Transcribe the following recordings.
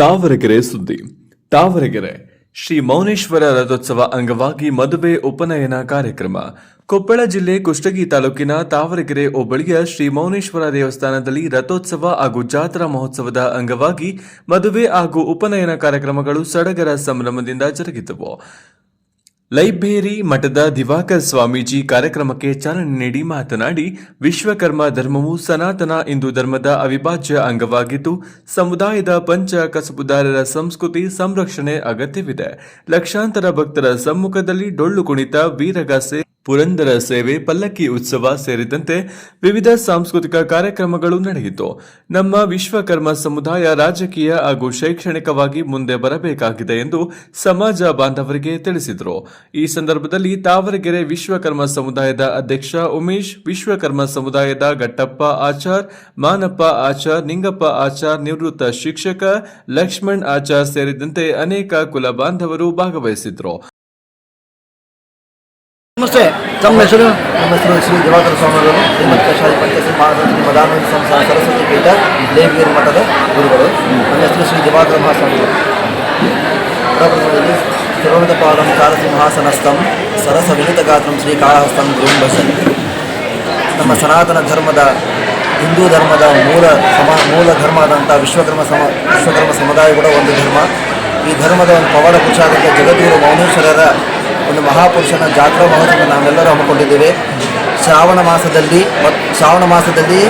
ತಾವರೆಕೆರೆ ಸುದ್ದಿ. ತಾವರೆಕೆರೆ ಶ್ರೀ ಮೌನೇಶ್ವರ ರಥೋತ್ಸವ ಅಂಗವಾಗಿ ಮದುವೆ ಉಪನಯನ ಕಾರ್ಯಕ್ರಮ. ಕೊಪ್ಪಳ ಜಿಲ್ಲೆ ಕುಷ್ಟಗಿ ತಾಲೂಕಿನ ತಾವರೆಕೆರೆ ಹೋಬಳಿಯ ಶ್ರೀ ಮೌನೇಶ್ವರ ದೇವಸ್ಥಾನದಲ್ಲಿ ರಥೋತ್ಸವ ಹಾಗೂ ಜಾತ್ರಾ ಮಹೋತ್ಸವದ ಅಂಗವಾಗಿ ಮದುವೆ ಹಾಗೂ ಉಪನಯನ ಕಾರ್ಯಕ್ರಮಗಳು ಸಡಗರ ಸಂಭ್ರಮದಿಂದ ಜರುಗಿದವು. ಲೈಬ್ರರಿ ಮಠದ ದಿವಾಕರ್ ಸ್ವಾಮೀಜಿ ಕಾರ್ಯಕ್ರಮಕ್ಕೆ ಚಾಲನೆ ನೀಡಿ ಮಾತನಾಡಿ, ವಿಶ್ವಕರ್ಮ ಧರ್ಮವು ಸನಾತನ ಹಿಂದೂ ಧರ್ಮದ ಅವಿಭಾಜ್ಯ ಅಂಗವಾಗಿದ್ದು, ಸಮುದಾಯದ ಪಂಚ ಕಸಬುದಾರರ ಸಂಸ್ಕೃತಿ ಸಂರಕ್ಷಣೆ ಅಗತ್ಯವಿದೆ. ಲಕ್ಷಾಂತರ ಭಕ್ತರ ಸಮ್ಮುಖದಲ್ಲಿ ಡೊಳ್ಳು ಕುಣಿತ, ವೀರಗಾಸೆ, ಪುರಂದರ ಸೇವೆ, ಪಲ್ಲಕ್ಕಿ ಉತ್ಸವ ಸೇರಿದಂತೆ ವಿವಿಧ ಸಾಂಸ್ಕೃತಿಕ ಕಾರ್ಯಕ್ರಮಗಳು ನಡೆಯಿತು. ನಮ್ಮ ವಿಶ್ವಕರ್ಮ ಸಮುದಾಯ ರಾಜಕೀಯ ಹಾಗೂ ಶೈಕ್ಷಣಿಕವಾಗಿ ಮುಂದೆ ಬರಬೇಕಾಗಿದೆ ಎಂದು ಸಮಾಜ ಬಾಂಧವರಿಗೆ ತಿಳಿಸಿದರು. ಈ ಸಂದರ್ಭದಲ್ಲಿ ತಾವರೆಕೆರೆ ವಿಶ್ವಕರ್ಮ ಸಮುದಾಯದ ಅಧ್ಯಕ್ಷ ಉಮೇಶ್, ವಿಶ್ವಕರ್ಮ ಸಮುದಾಯದ ಘಟ್ಟಪ್ಪ ಆಚಾರ್, ಮಾನಪ್ಪ ಆಚಾರ್, ನಿಂಗಪ್ಪ ಆಚಾರ್, ನಿವೃತ್ತ ಶಿಕ್ಷಕ ಲಕ್ಷ್ಮಣ್ ಆಚಾರ್ ಸೇರಿದಂತೆ ಅನೇಕ ಕುಲ ಬಾಂಧವರು ಭಾಗವಹಿಸಿದ್ರು. ನಮಸ್ತೆ. ತಮ್ಮ ಹೆಸರು? ನಮ್ಮ ಹೆಸರು ಶ್ರೀ ದಿವಾಕರ ಸ್ವಾಮಿಗಳು, ಶ್ರೀಮಂತೇಶ್ವರಿ ಪಂಚಾಯತ್ ಮಹಾರಾಜ ಮದಾನಂದ ಸಂಸ್ಥಾನ ಸರಸ್ವತಿ ಪೀಠ ಲೇವಿಯರ್ ಮಠದ ಗುರುಗಳು. ನನ್ನ ಹೆಸರು ಶ್ರೀ ದಿವಾಕರ ಮಹಾಸ್ವಾಮಿಗಳು. ಪ್ರಪ್ರಥಮದಲ್ಲಿ ಸರ್ವವಿಧ ಪಾದಂ ಚಾರಸಿಂಹಾಸನಸ್ಥಂ ಸರಸ ವಿನಿತಗಾತ್ರಂ ಶ್ರೀ ಕಾಳಹಸ್ತಂ ಗುರುಂಭಸನ್. ನಮ್ಮ ಸನಾತನ ಧರ್ಮದ ಹಿಂದೂ ಧರ್ಮದ ಮೂಲ ಧರ್ಮ ಆದಂಥ ವಿಶ್ವಕರ್ಮ ಸಮುದಾಯ ಕೂಡ ಒಂದು ಧರ್ಮ. ಈ ಧರ್ಮದ ಒಂದು ಪವಾಡ ಪುರುಷಾದಂಥ ಜಗದ್ಗುರು ಮೌನೇಶ್ವರರ ಒಂದು ಮಹಾಪುರುಷನ ಜಾತ್ರಾ ಮಹೋತ್ಸವ ನಾವೆಲ್ಲರೂ ಹಮ್ಮಿಕೊಂಡಿದ್ದೇವೆ. ಶ್ರಾವಣ ಮಾಸದಲ್ಲಿ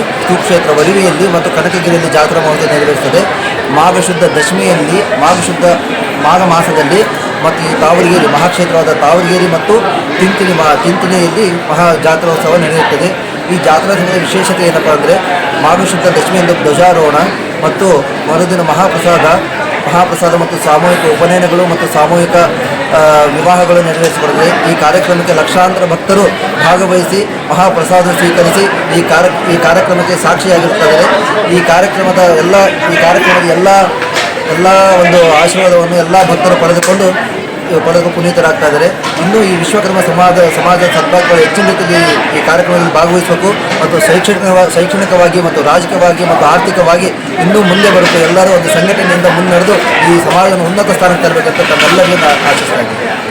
ಕ್ಷೇತ್ರ ವರಿವೆಯಲ್ಲಿ ಮತ್ತು ಕನಕಗಿರಿಯಲ್ಲಿ ಜಾತ್ರಾ ಮಹೋತ್ಸವ ನೆರವೇರಿಸುತ್ತದೆ. ಮಾಘಶುದ್ಧ ದಶಮಿಯಲ್ಲಿ ಮಾಘ ಮಾಸದಲ್ಲಿ ಮತ್ತು ಈ ತಾವರಗೇರಿ ಮಹಾಕ್ಷೇತ್ರವಾದ ತಾವರಗೇರಿ ಮತ್ತು ತಿಂತಿಣಿಯಲ್ಲಿ ಮಹಾ ಜಾತ್ರೋತ್ಸವ ನಡೆಯುತ್ತದೆ. ಈ ಜಾತ್ರೋತ್ಸವದ ವಿಶೇಷತೆ ಏನಪ್ಪ ಅಂದರೆ, ಮಾಘಶುದ್ಧ ದಶಮಿಯಿಂದ ಧ್ವಜಾರೋಹಣ ಮತ್ತು ಮರುದಿನ ಮಹಾಪ್ರಸಾದ ಮತ್ತು ಸಾಮೂಹಿಕ ಉಪನಯನಗಳು ಮತ್ತು ಸಾಮೂಹಿಕ ವಿವಾಹಗಳು ನೆರವೇರಿಸಬರುತ್ತದೆ. ಈ ಕಾರ್ಯಕ್ರಮಕ್ಕೆ ಲಕ್ಷಾಂತರ ಭಕ್ತರು ಭಾಗವಹಿಸಿ ಮಹಾಪ್ರಸಾದ ಸ್ವೀಕರಿಸಿ ಈ ಕಾರ್ಯಕ್ರಮಕ್ಕೆ ಸಾಕ್ಷಿಯಾಗಿರುತ್ತದೆ. ಈ ಕಾರ್ಯಕ್ರಮದ ಎಲ್ಲ ಒಂದು ಆಶೀರ್ವಾದವನ್ನು ಎಲ್ಲ ಭಕ್ತರು ಪಡೆದು ಪುನೀತರಾಗ್ತಾ ಇದ್ದಾರೆ. ಇನ್ನೂ ಈ ವಿಶ್ವಕರ್ಮ ಸಮಾಜ ಸದ್ಭಕ್ತರು ಹೆಚ್ಚಿನ ರೀತಿಯಲ್ಲಿ ಈ ಕಾರ್ಯಕ್ರಮದಲ್ಲಿ ಭಾಗವಹಿಸಬೇಕು ಮತ್ತು ಶೈಕ್ಷಣಿಕವಾಗಿ ಮತ್ತು ರಾಜಕೀಯವಾಗಿ ಮತ್ತು ಆರ್ಥಿಕವಾಗಿ ಇನ್ನೂ ಮುಂದೆ ಬರುತ್ತೆ. ಎಲ್ಲರೂ ಒಂದು ಸಂಘಟನೆಯಿಂದ ಮುನ್ನಡೆದು ಈ ಸಮಾಜವನ್ನು ಉನ್ನತ ಸ್ಥಾನಕ್ಕೆ ತರಬೇಕಂತ ತಮ್ಮೆಲ್ಲರಿಗೂ ಆಶಿಸ್ತಾ ಇದ್ದೀನಿ.